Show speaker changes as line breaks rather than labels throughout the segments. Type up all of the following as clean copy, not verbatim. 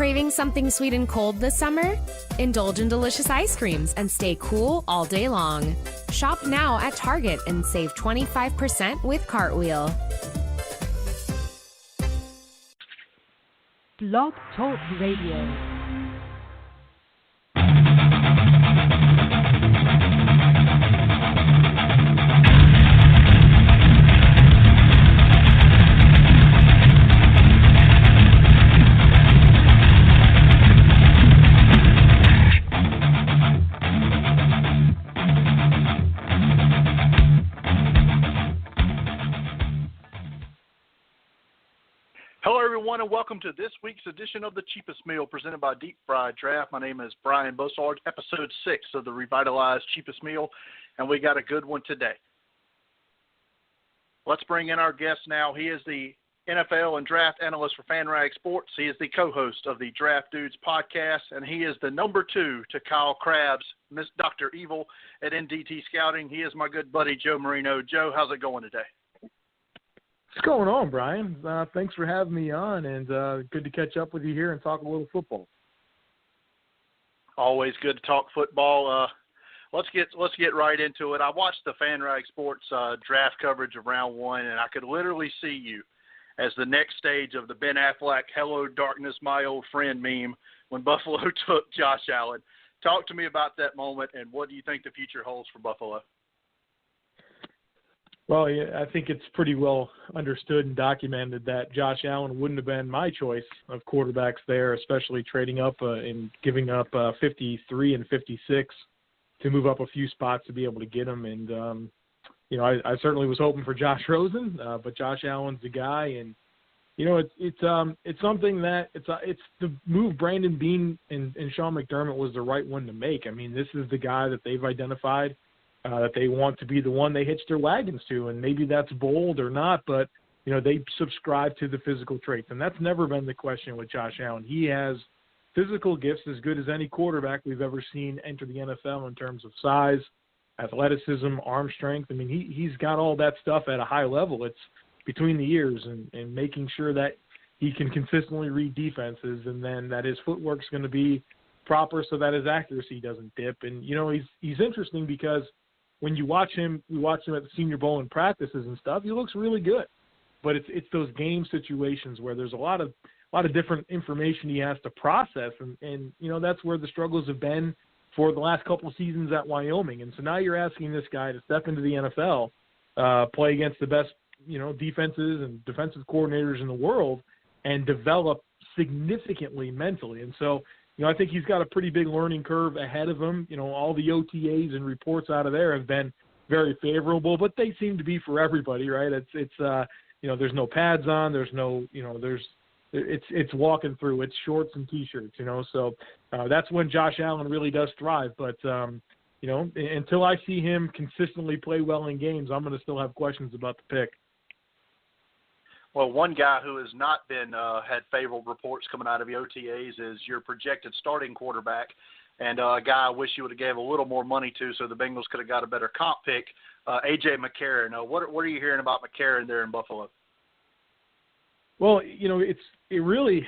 Craving something sweet and cold this summer? Indulge in delicious ice creams and stay cool all day long. Shop now at Target and save 25% with Cartwheel.
Blog Talk Radio.
And welcome to this week's edition of The Cheapest Meal presented by Deep Fried Draft. My name is Brian Bosarge, episode 6 of the revitalized Cheapest Meal, and we got a good one today. Let's bring in our guest now. He is the NFL and draft analyst for FanRag Sports. He is the co-host of the Draft Dudes podcast, and he is the number 2 to Kyle Crabb's Miss Dr. Evil at NDT Scouting. He is my good buddy, Joe Marino. Joe, how's it going today?
What's going on, Brian? Thanks for having me on, and good to catch up with you here and talk a little football.
Always good to talk football. Let's get right into it. I watched the FanRag Sports draft coverage of round 1, and I could literally see you as the next stage of the Ben Affleck "Hello Darkness, My Old Friend" meme when Buffalo took Josh Allen. Talk to me about that moment, and what do you think the future holds for Buffalo?
Well, yeah, I think it's pretty well understood and documented that Josh Allen wouldn't have been my choice of quarterbacks there, especially trading up and giving up 53 and 56 to move up a few spots to be able to get him. And, I certainly was hoping for Josh Rosen, but Josh Allen's the guy. And, it's something that it's the move Brandon Beane and Sean McDermott was the right one to make. I mean, this is the guy that they've identified that they want to be the one they hitch their wagons to, and maybe that's bold or not, but, they subscribe to the physical traits, and that's never been the question with Josh Allen. He has physical gifts as good as any quarterback we've ever seen enter the NFL in terms of size, athleticism, arm strength. I mean, he's got all that stuff at a high level. It's between the ears and making sure that he can consistently read defenses, and then that his footwork's going to be proper so that his accuracy doesn't dip. And, he's interesting because when we watch him at the Senior Bowl in practices and stuff, he looks really good. But it's those game situations where there's a lot of different information he has to process, and that's where the struggles have been for the last couple of seasons at Wyoming. And so now you're asking this guy to step into the NFL, play against the best defenses and defensive coordinators in the world, and develop significantly mentally. And so I think he's got a pretty big learning curve ahead of him. All the OTAs and reports out of there have been very favorable, but they seem to be for everybody, right? It's there's no pads on, there's no, it's walking through, it's shorts and T-shirts, so that's when Josh Allen really does thrive. But, until I see him consistently play well in games, I'm going to still have questions about the pick.
Well, one guy who has not been had favorable reports coming out of the OTAs is your projected starting quarterback, and a guy I wish you would have gave a little more money to so the Bengals could have got a better comp pick, A.J. McCarron. What are you hearing about McCarron there in Buffalo?
Well, it really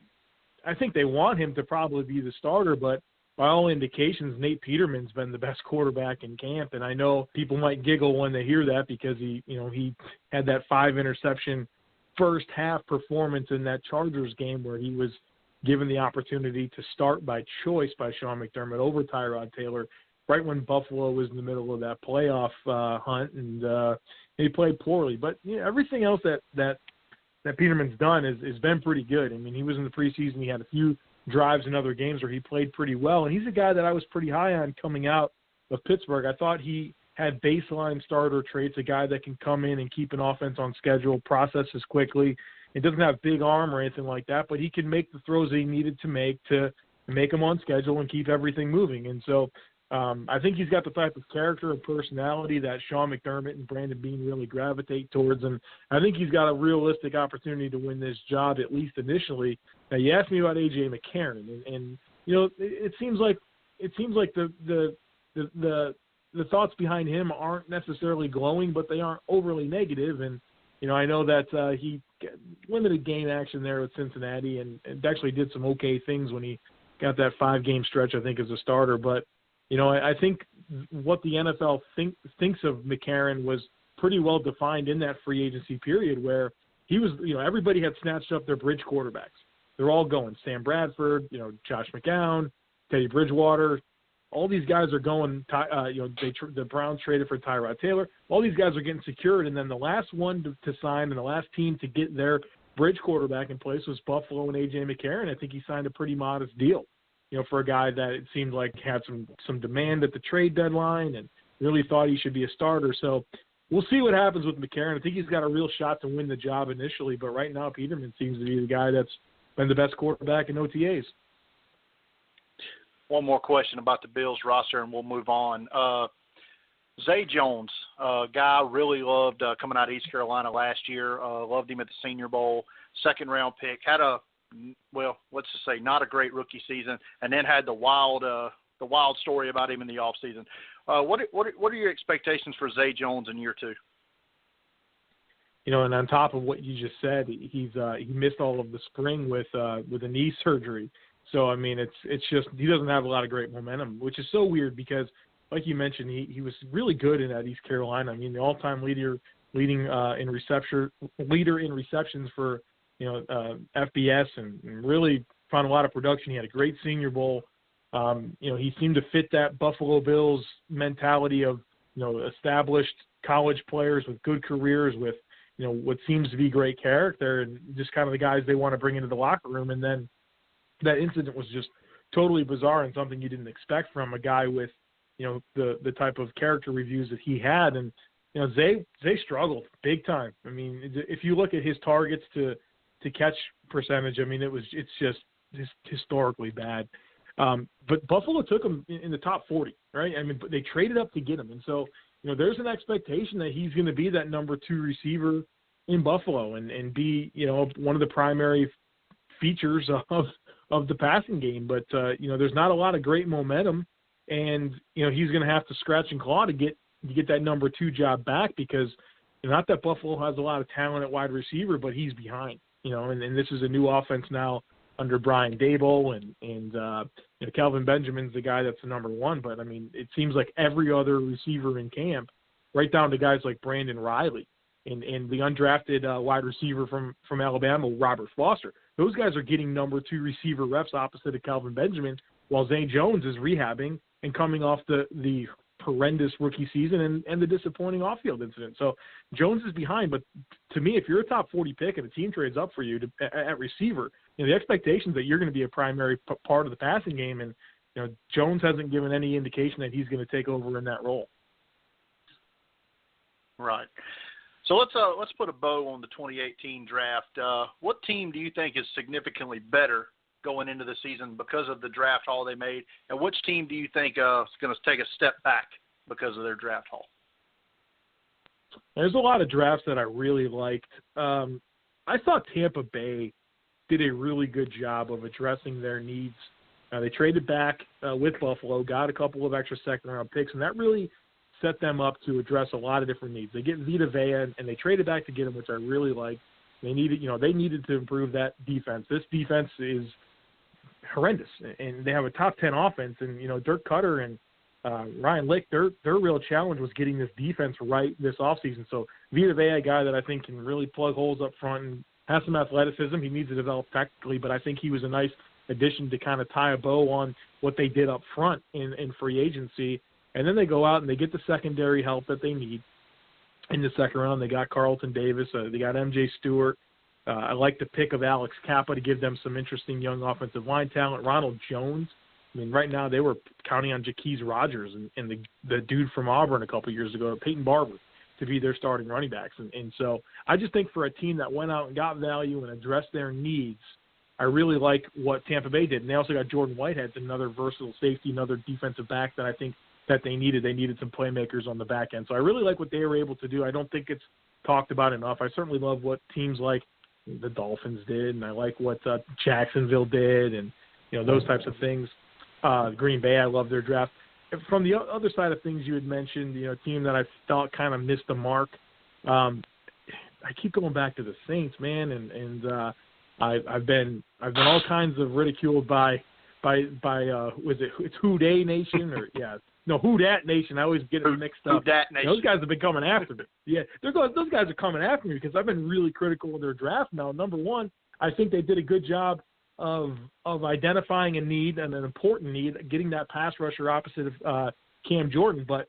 – I think they want him to probably be the starter, but by all indications, Nate Peterman's been the best quarterback in camp, and I know people might giggle when they hear that because he had that 5-interception first half performance in that Chargers game where he was given the opportunity to start by choice by Sean McDermott over Tyrod Taylor right when Buffalo was in the middle of that playoff hunt, and he played poorly. But everything else that Peterman's done has been pretty good. I mean, he was in the preseason. He had a few drives in other games where he played pretty well, and he's a guy that I was pretty high on coming out of Pittsburgh. I thought he had baseline starter traits, a guy that can come in and keep an offense on schedule, processes quickly. He doesn't have big arm or anything like that, but he can make the throws that he needed to make them on schedule and keep everything moving. And so I think he's got the type of character and personality that Sean McDermott and Brandon Beane really gravitate towards, and I think he's got a realistic opportunity to win this job, at least initially. Now, you asked me about A.J. McCarron, and it seems like the thoughts behind him aren't necessarily glowing, but they aren't overly negative. And I know that limited game action there with Cincinnati, and actually did some okay things when he got that 5-game stretch, I think, as a starter. But, I think what the NFL thinks of McCarron was pretty well defined in that free agency period where he was, everybody had snatched up their bridge quarterbacks. They're all going. Sam Bradford, Josh McCown, Teddy Bridgewater. All these guys are going. The Browns traded for Tyrod Taylor. All these guys are getting secured, and then the last one to sign and the last team to get their bridge quarterback in place was Buffalo and A.J. McCarron. I think he signed a pretty modest deal, for a guy that it seemed like had some demand at the trade deadline and really thought he should be a starter. So we'll see what happens with McCarron. I think he's got a real shot to win the job initially, but right now Peterman seems to be the guy that's been the best quarterback in OTAs.
One more question about the Bills roster, and we'll move on. Zay Jones, a guy I really loved coming out of East Carolina last year. Loved him at the Senior Bowl, second-round pick. Had let's just say not a great rookie season, and then had the wild story about him in the offseason. What are your expectations for Zay Jones in year 2?
And on top of what you just said, he missed all of the spring with a knee surgery. So, I mean, it's just he doesn't have a lot of great momentum, which is so weird because, like you mentioned, he was really good in that East Carolina. I mean, the all-time leader in receptions for FBS and really found a lot of production. He had a great Senior Bowl. He seemed to fit that Buffalo Bills mentality of established college players with good careers with what seems to be great character and just kind of the guys they want to bring into the locker room. And then that incident was just totally bizarre and something you didn't expect from a guy with, the type of character reviews that he had. And, Zay struggled big time. I mean, if you look at his targets to catch percentage, I mean, it's just historically bad. But Buffalo took him in the top 40, right? I mean, but they traded up to get him. And so, there's an expectation that he's going to be that number 2 receiver in Buffalo and be, one of the primary features of the passing game. But, there's not a lot of great momentum, and, he's going to have to scratch and claw to get that number 2 job back because not that Buffalo has a lot of talent at wide receiver, but he's behind, and this is a new offense now under Brian Daboll and Kelvin Benjamin's the guy that's the number 1. But, I mean, it seems like every other receiver in camp, right down to guys like Brandon Riley and the undrafted wide receiver from Alabama, Robert Foster, those guys are getting number 2 receiver reps opposite of Kelvin Benjamin while Zay Jones is rehabbing and coming off the horrendous rookie season and the disappointing off-field incident. So Jones is behind, but to me, if you're a top 40 pick and a team trades up for you at receiver, the expectations that you're going to be a primary part of the passing game, and Jones hasn't given any indication that he's going to take over in that role.
Right. So let's put a bow on the 2018 draft. What team do you think is significantly better going into the season because of the draft haul they made, and which team do you think is going to take a step back because of their draft haul?
There's a lot of drafts that I really liked. I thought Tampa Bay did a really good job of addressing their needs. They traded back with Buffalo, got a couple of extra second-round picks, and that really set them up to address a lot of different needs. They get Vita Vea, and they traded back to get him, which I really liked. They needed to improve that defense. This defense is horrendous, and they have a top 10 offense. And Dirk Cutter and Ryan Lick, their real challenge was getting this defense right this offseason. So Vita Vea, a guy that I think can really plug holes up front and has some athleticism. He needs to develop technically, but I think he was a nice addition to kind of tie a bow on what they did up front in free agency. And then they go out and they get the secondary help that they need in the second round. They got Carlton Davis. They got M.J. Stewart. I like the pick of Alex Kappa to give them some interesting young offensive line talent. Ronald Jones. I mean, right now they were counting on Jaquez Rogers and the dude from Auburn a couple years ago, Peyton Barber, to be their starting running backs. And so I just think for a team that went out and got value and addressed their needs, I really like what Tampa Bay did. And they also got Jordan Whitehead, another versatile safety, another defensive back that I think that they needed. They needed some playmakers on the back end. So I really like what they were able to do. I don't think it's talked about enough. I certainly love what teams like the Dolphins did, and I like what Jacksonville did, and those types of things. Green Bay, I love their draft. From the other side of things, you had mentioned, a team that I felt kind of missed the mark. keep going back to the Saints, man, and I've been all kinds of ridiculed by it's Who Day Nation or Who Dat Nation. I always get it mixed up.
Who Dat Nation.
Those guys have been coming after me. Yeah, those guys are coming after me because I've been really critical of their draft. Now, number one, I think they did a good job of identifying a need and an important need, getting that pass rusher opposite of Cam Jordan. But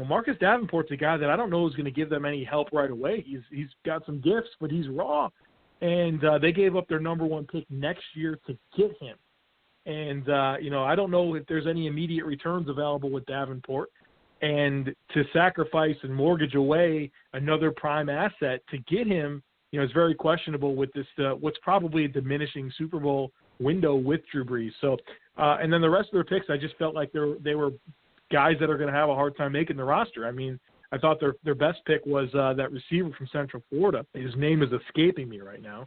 Marcus Davenport's a guy that I don't know is going to give them any help right away. He's got some gifts, but he's raw. And they gave up their number one pick next year to get him. And, I don't know if there's any immediate returns available with Davenport. And to sacrifice and mortgage away another prime asset to get him, is very questionable with this, what's probably a diminishing Super Bowl window with Drew Brees. So, and then the rest of their picks, I just felt like they were guys that are going to have a hard time making the roster. I mean, I thought their best pick was that receiver from Central Florida. His name is escaping me right now.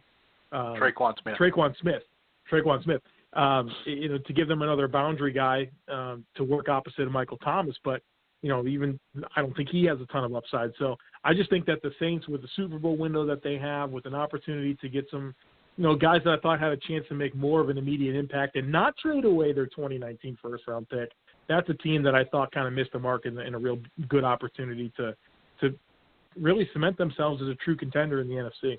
Traquan Smith.
Traquan Smith. To give them another boundary guy to work opposite of Michael Thomas, but even I don't think he has a ton of upside. So I just think that the Saints, with the Super Bowl window that they have, with an opportunity to get some, guys that I thought had a chance to make more of an immediate impact and not trade away their 2019 first-round pick, that's a team that I thought kind of missed the mark in a real good opportunity to really cement themselves as a true contender in the NFC.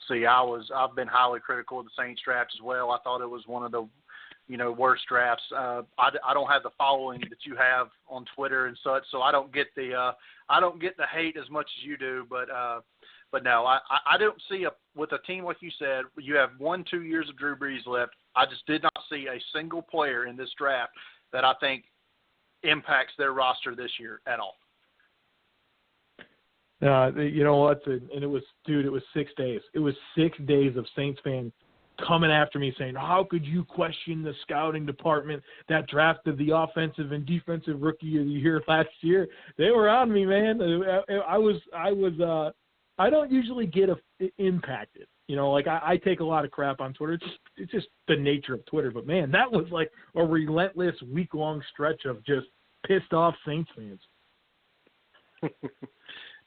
See, I've been highly critical of the Saints draft as well. I thought it was one of the, worst drafts. I don't have the following that you have on Twitter and such, so I don't get the hate as much as you do. But no, I don't see with a team like you said, you have 1-2 years of Drew Brees left. I just did not see a single player in this draft that I think impacts their roster this year at all.
You know what? And it was 6 days. It was 6 days of Saints fans coming after me saying, how could you question the scouting department that drafted the offensive and defensive rookie of the year last year? They were on me, man. I don't usually get impacted. I take a lot of crap on Twitter. It's just the nature of Twitter. But, man, that was like a relentless week-long stretch of just pissed off Saints fans.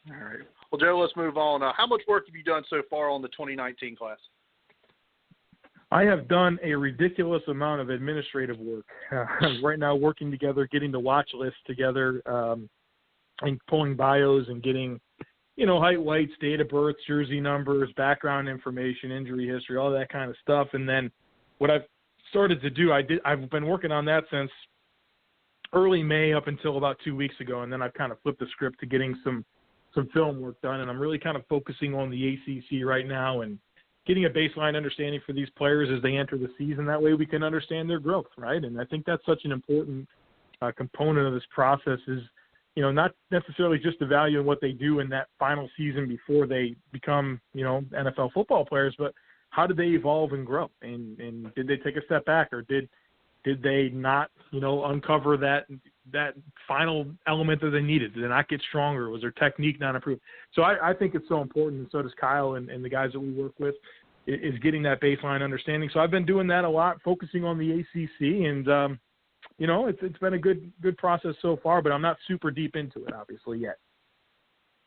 All right. Well, Joe, let's move on. How much work have you done so far on the 2019 class?
I have done a ridiculous amount of administrative work. Right now, working together, getting the watch list together, and pulling bios and getting, height, weights, date of birth, jersey numbers, background information, injury history, all that kind of stuff. And then what I've started to do, I've been working on that since early May up until about 2 weeks ago, and then I've kind of flipped the script to getting some film work done, and I'm really kind of focusing on the ACC right now and getting a baseline understanding for these players as they enter the season. That way we can understand their growth, right? And I think that's such an important component of this process is, not necessarily just evaluating what they do in that final season before they become, NFL football players, but how did they evolve and grow? And did they take a step back, or did they not, uncover that final element that they needed? Did they not get stronger? Was their technique not improved? So I think it's so important, and so does Kyle and the guys that we work with, is getting that baseline understanding. So I've been doing that a lot, focusing on the ACC, and it's been a good process so far, but I'm not super deep into it, obviously, yet.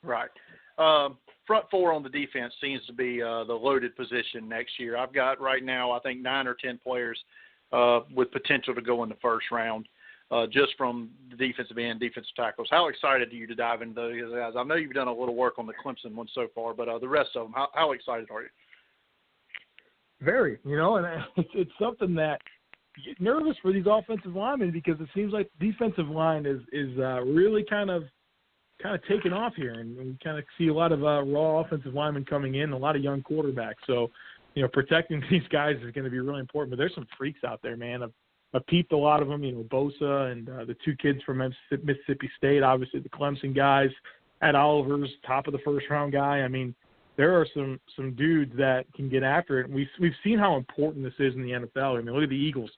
Right. Front four on the defense seems to be the loaded position next year. I've got right now, I think, 9 or 10 players with potential to go in the first round, just from the defensive end, defensive tackles. How excited are you to dive into those guys? I know you've done a little work on the Clemson one so far, but the rest of them, how excited are you?
Very, and it's something that you get nervous for these offensive linemen, because it seems like the defensive line is really kind of taking off here, and we kind of see a lot of raw offensive linemen coming in, a lot of young quarterbacks. So, protecting these guys is going to be really important. But there's some freaks out there, man. I've peeped a lot of them, Bosa and the 2 kids from Mississippi State, obviously the Clemson guys, Ed Oliver's top of the first round guy. I mean, there are some dudes that can get after it. And we've seen how important this is in the NFL. I mean, look at the Eagles.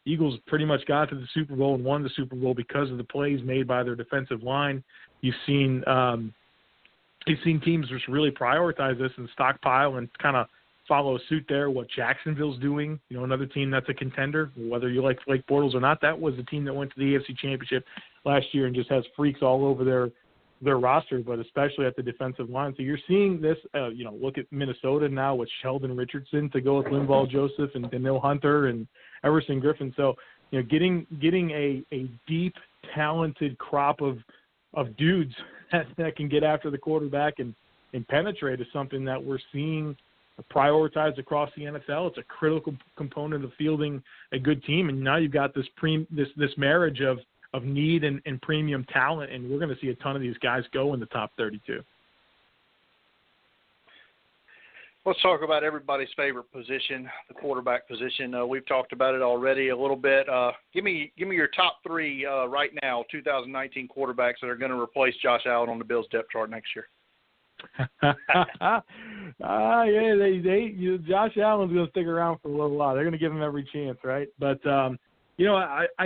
Eagles pretty much got to the Super Bowl and won the Super Bowl because of the plays made by their defensive line. You've seen teams just really prioritize this and stockpile and kind of follow suit there. What Jacksonville's doing, another team that's a contender, whether you like Blake Bortles or not, that was the team that went to the AFC Championship last year and just has freaks all over their roster, but especially at the defensive line. So you're seeing this, look at Minnesota now with Sheldon Richardson to go with Linval Joseph and Daniil Hunter and Everson Griffin. So, getting a deep, talented crop of dudes that can get after the quarterback and penetrate is something that we're seeing prioritized across the NFL. It's a critical component of fielding a good team. And now you've got this marriage of need and premium talent, and we're going to see a ton of these guys go in the top 32.
Let's talk about everybody's favorite position, the quarterback position. We've talked about it already a little bit. Give me your top three right now, 2019 quarterbacks that are going to replace Josh Allen on the Bills depth chart next year.
Josh Allen's going to stick around for a little while. They're going to give him every chance, right? But I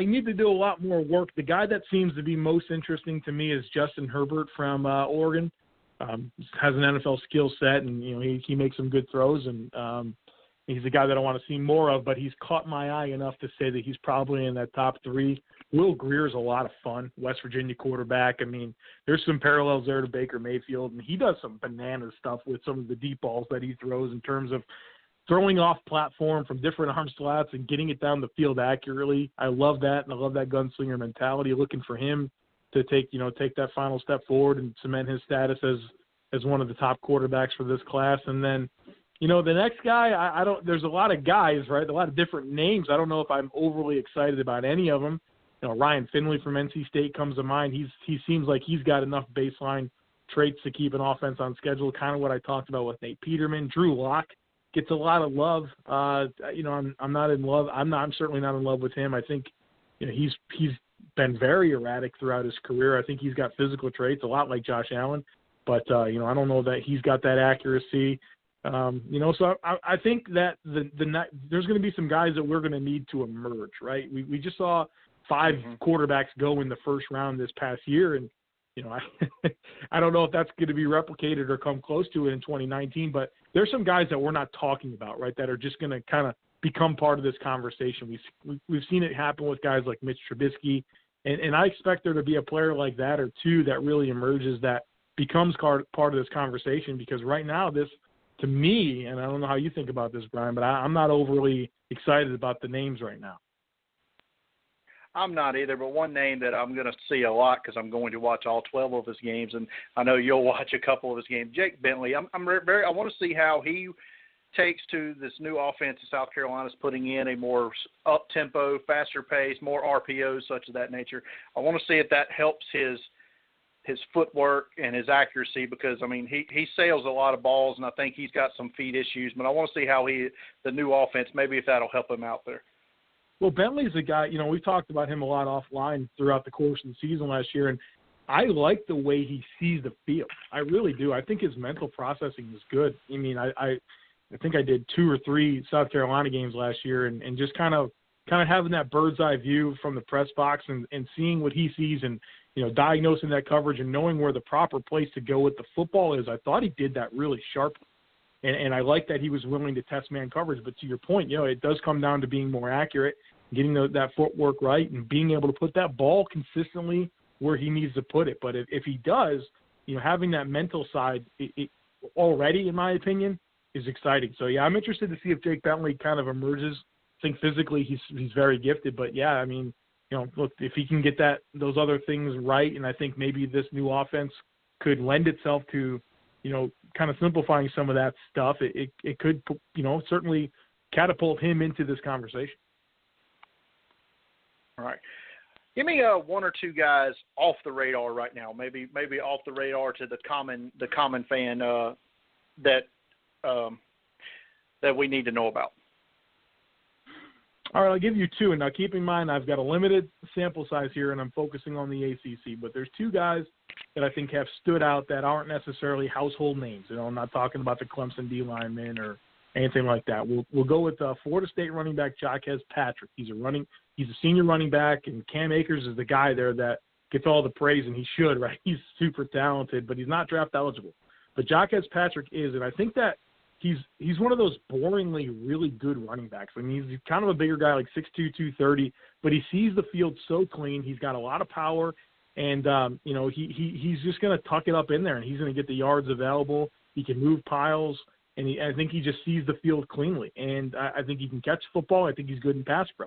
need to do a lot more work. The guy that seems to be most interesting to me is Justin Herbert from Oregon. Has an NFL skill set, and he makes some good throws, and he's a guy that I want to see more of. But he's caught my eye enough to say that he's probably in that top three. Will Greer's a lot of fun, West Virginia quarterback. I mean, there's some parallels there to Baker Mayfield, and he does some banana stuff with some of the deep balls that he throws in terms of throwing off platform from different arm slats and getting it down the field accurately. I love that, and I love that gunslinger mentality. Looking for him to take that final step forward and cement his status as one of the top quarterbacks for this class. And then, the next guy, I don't. There's a lot of guys, right? A lot of different names. I don't know if I'm overly excited about any of them. Ryan Finley from NC State comes to mind. He seems like he's got enough baseline traits to keep an offense on schedule. Kind of what I talked about with Nate Peterman. Drew Lock gets a lot of love. I'm not in love. I'm certainly not in love with him. I think he's been very erratic throughout his career. I think he's got physical traits a lot like Josh Allen, but I don't know that he's got that accuracy. So I think that there's going to be some guys that we're going to need to emerge, right? We just saw 5 quarterbacks go in the first round this past year, and I don't know if that's going to be replicated or come close to it in 2019, but there's some guys that we're not talking about, right, that are just going to kind of become part of this conversation. We've seen it happen with guys like Mitch Trubisky, and I expect there to be a player like that or two that really emerges that becomes part of this conversation, because right now this, to me, and I don't know how you think about this, Brian, but I'm not overly excited about the names right now.
I'm not either, but one name that I'm going to see a lot because I'm going to watch all 12 of his games, and I know you'll watch a couple of his games. Jake Bentley, I want to see how he takes to this new offense that South Carolina's putting in, a more up-tempo, faster pace, more RPOs, such of that nature. I want to see if that helps his footwork and his accuracy, because, he sails a lot of balls, and I think he's got some feet issues, but I want to see how the new offense, maybe if that'll help him out there.
Well, Bentley's a guy, we talked about him a lot offline throughout the course of the season last year, and I like the way he sees the field. I really do. I think his mental processing is good. I think I did 2 or 3 South Carolina games last year, and just kind of having that bird's eye view from the press box and seeing what he sees and, diagnosing that coverage and knowing where the proper place to go with the football is. I thought he did that really sharply. And I like that he was willing to test man coverage. But to your point, it does come down to being more accurate, getting that footwork right, and being able to put that ball consistently where he needs to put it. But if he does, having that mental side it already, in my opinion, is exciting. So, yeah, I'm interested to see if Jake Bentley kind of emerges. I think physically he's very gifted. But, yeah, look, if he can get those other things right, and I think maybe this new offense could lend itself to, kind of simplifying some of that stuff, it could, certainly catapult him into this conversation.
All right. Give me 1 or 2 guys off the radar right now, maybe off the radar to the common fan that we need to know about. All
right, I'll give you 2. And now keep in mind, I've got a limited sample size here, and I'm focusing on the ACC. But there's 2 guys that I think have stood out that aren't necessarily household names. I'm not talking about the Clemson D lineman or anything like that. We'll go with Florida State running back Jaquez Patrick. He's a senior running back, and Cam Akers is the guy there that gets all the praise, and he should, right? He's super talented, but he's not draft eligible. But Jaquez Patrick is, and I think that he's one of those boringly really good running backs. He's kind of a bigger guy, like 6'2", 230, but he sees the field so clean. He's got a lot of power. And, he's just going to tuck it up in there, and he's going to get the yards available. He can move piles, and I think he just sees the field cleanly. And I think he can catch football. I think he's good in pass pro.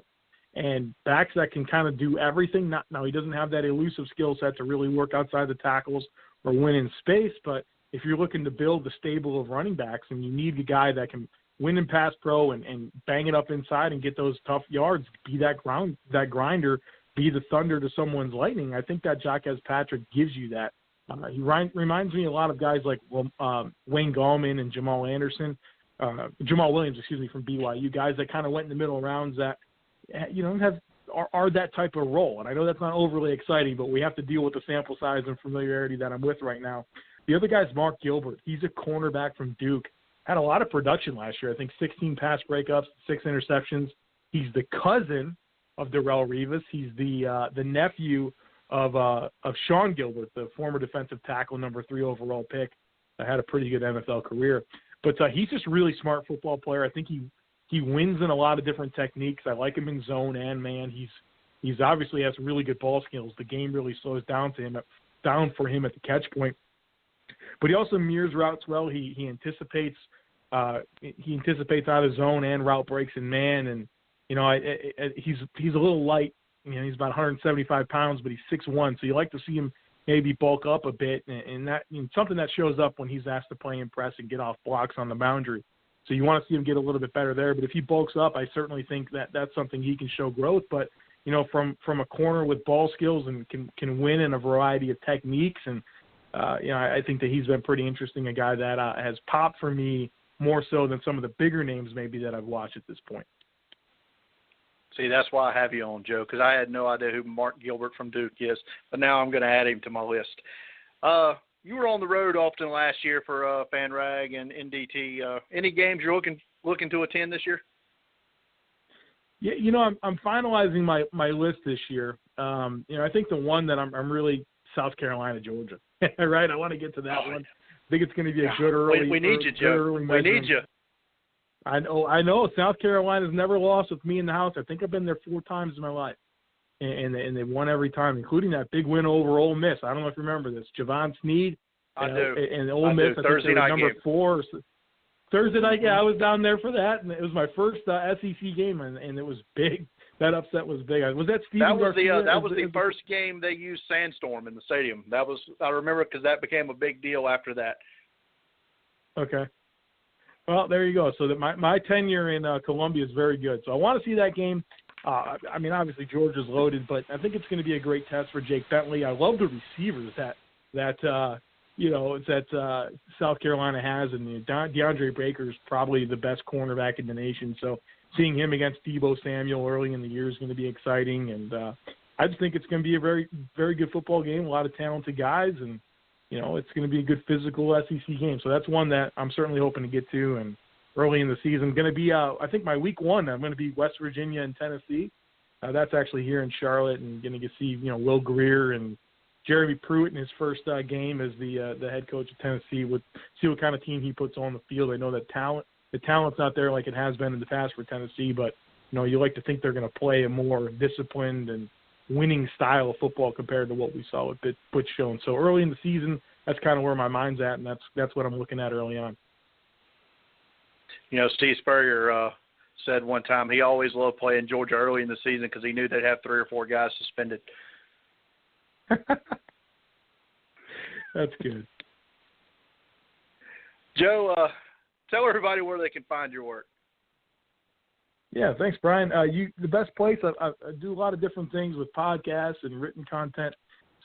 And backs that can kind of do everything. Now, he doesn't have that elusive skill set to really work outside the tackles or win in space, but if you're looking to build a stable of running backs and you need a guy that can win in pass pro and bang it up inside and get those tough yards, be that grinder, be the thunder to someone's lightning, I think that Jacques Patrick gives you that. He reminds me a lot of guys like Wayne Gallman and Jamal Williams, from BYU, guys that kind of went in the middle rounds that, are that type of role. And I know that's not overly exciting, but we have to deal with the sample size and familiarity that I'm with right now. The other guy's Mark Gilbert. He's a cornerback from Duke. Had a lot of production last year. I think 16 pass breakups, 6 interceptions. He's the cousin of Darrelle Revis. He's the nephew of Sean Gilbert, the former defensive tackle, number 3 overall pick. Had a pretty good NFL career. But he's just a really smart football player. I think he wins in a lot of different techniques. I like him in zone and man. He's obviously has really good ball skills. The game really slows down for him at the catch point. But he also mirrors routes well. He anticipates out of zone and route breaks in man. And he's a little light. He's about 175 pounds, but he's 6'1", so you like to see him maybe bulk up a bit, and that something that shows up when he's asked to play in press and get off blocks on the boundary. So you want to see him get a little bit better there. But if he bulks up, I certainly think that that's something he can show growth. But from a corner with ball skills and can win in a variety of techniques, and I think that he's been pretty interesting. A guy that has popped for me more so than some of the bigger names maybe that I've watched at this point.
See, that's why I have you on, Joe, because I had no idea who Mark Gilbert from Duke is, but now I'm going to add him to my list. You were on the road often last year for FanRag and NDT. Any games you're looking to attend this year?
Yeah, I'm finalizing my list this year. I think the one that I'm really South Carolina, Georgia. Right? I want to get to that one. I think it's going to be a good early.
We need you, Joe. We need you.
I know. South Carolina's never lost with me in the house. I think I've been there 4 times in my life, and they won every time, including that big win over Ole Miss. I don't know if you remember this. Javon Sneed.
I do.
And Ole Miss, I
Thursday
think they were
night
number
game.
4. Thursday night, yeah, I was down there for that, and it was my first SEC game, and it was big. That upset was big. Was that Steven Garcia?
That was the first game they used Sandstorm in the stadium. I remember because that became a big deal after that.
Okay. Well, there you go. So that my tenure in Columbia is very good. So I want to see that game. Obviously Georgia's loaded, but I think it's going to be a great test for Jake Bentley. I love the receivers that South Carolina has, and DeAndre Baker is probably the best cornerback in the nation. So seeing him against Deebo Samuel early in the year is going to be exciting, and I just think it's going to be a very, very good football game. A lot of talented guys, and it's going to be a good physical SEC game. So that's one that I'm certainly hoping to get to. And early in the season, going to be, I think my week 1, I'm going to be West Virginia and Tennessee. That's actually here in Charlotte, and going to get to see, Will Greer and Jeremy Pruitt in his first game as the head coach of Tennessee. See what kind of team he puts on the field. I know that the talent's not there like it has been in the past for Tennessee, but, you like to think they're going to play a more disciplined and winning style of football compared to what we saw with Butch Jones. So early in the season, that's kind of where my mind's at, and that's what I'm looking at early on.
Steve Spurrier said one time he always loved playing Georgia early in the season because he knew they'd have 3 or 4 guys suspended.
That's good.
Joe, tell everybody where they can find your work.
Yeah, thanks, Brian. The best place, I do a lot of different things with podcasts and written content.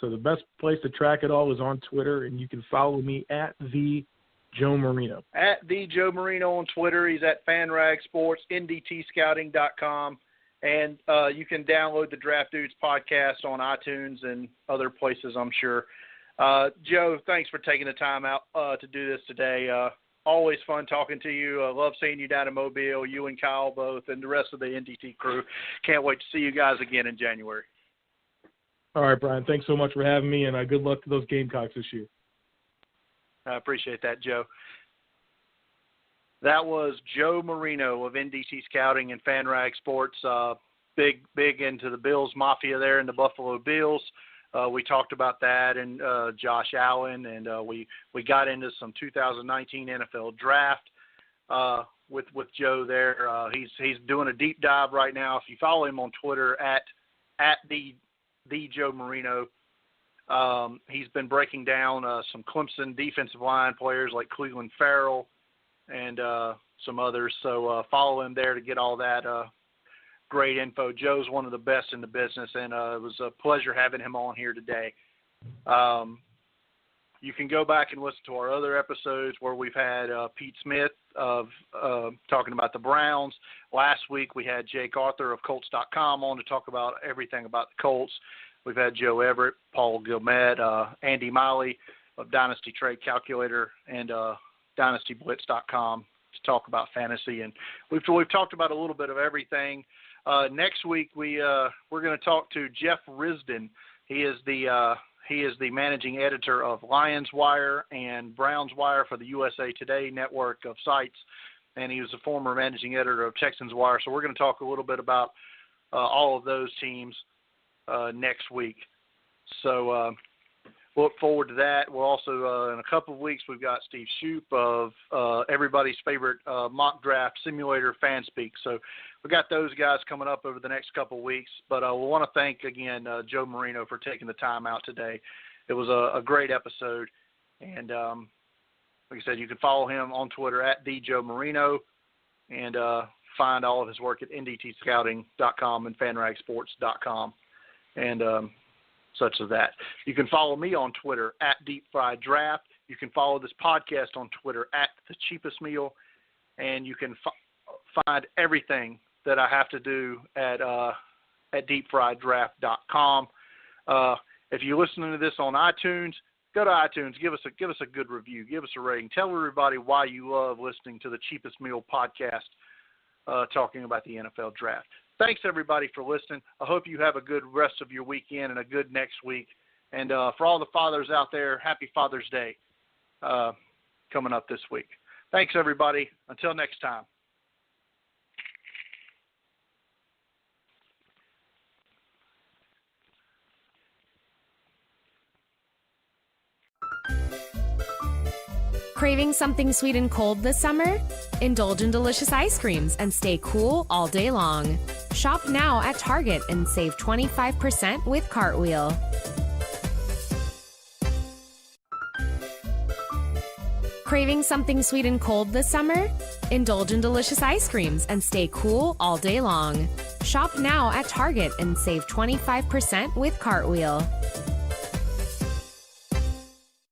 So the best place to track it all is on Twitter, and you can follow me at the Joe Marino. At
the Joe Marino on Twitter. He's at FanRag Sports, ndtscouting.com. And you can download the Draft Dudes podcast on iTunes and other places, I'm sure. Joe, thanks for taking the time out to do this today. Always fun talking to you. I love seeing you down in Mobile, you and Kyle both, and the rest of the NDT crew. Can't wait to see you guys again in January.
All right, Brian. Thanks so much for having me, and good luck to those Gamecocks this year.
I appreciate that, Joe. That was Joe Marino of NDT Scouting and FanRag Sports. Big into the Bills Mafia there in the Buffalo Bills. We talked about that and Josh Allen, and we got into some 2019 NFL draft with Joe there. He's doing a deep dive right now. If you follow him on Twitter at the Joe Marino, he's been breaking down some Clemson defensive line players like Cleveland Farrell and some others. So follow him there to get all that great info. Joe's one of the best in the business, and it was a pleasure having him on here today. You can go back and listen to our other episodes where we've had Pete Smith of talking about the Browns. Last week we had Jake Arthur of Colts.com on to talk about everything about the Colts. We've had Joe Everett, Paul Gilmet, Andy Miley of Dynasty Trade Calculator, and DynastyBlitz.com to talk about fantasy. And we've talked about a little bit of everything. Next week we're going to talk to Jeff Risden. He is the managing editor of Lions Wire and Browns Wire for the USA Today network of sites, and he was a former managing editor of Texans Wire. So we're going to talk a little bit about all of those teams next week. So look forward to that. We'll also, in a couple of weeks, we've got Steve Shoup of everybody's favorite mock draft simulator, FanSpeak. So we've got those guys coming up over the next couple of weeks. But we want to thank, again, Joe Marino for taking the time out today. It was a great episode. And like I said, you can follow him on Twitter at @TheJoeMarino and find all of his work at ndtscouting.com and fanragsports.com. And such as that. You can follow me on Twitter at DeepFriedDraft. You can follow this podcast on Twitter at The Cheapest Meal. And you can find everything that I have to do at DeepFriedDraft.com. If you're listening to this on iTunes, go to iTunes. Give us a good review. Give us a rating. Tell everybody why you love listening to The Cheapest Meal podcast talking about the NFL Draft. Thanks, everybody, for listening. I hope you have a good rest of your weekend and a good next week. And for all the fathers out there, happy Father's Day coming up this week. Thanks, everybody. Until next time.
Craving something sweet and cold this summer? Indulge in delicious ice creams and stay cool all day long. Shop now at Target and save 25% with Cartwheel. Craving something sweet and cold this summer? Indulge in delicious ice creams and stay cool all day long. Shop now at Target and save 25% with Cartwheel.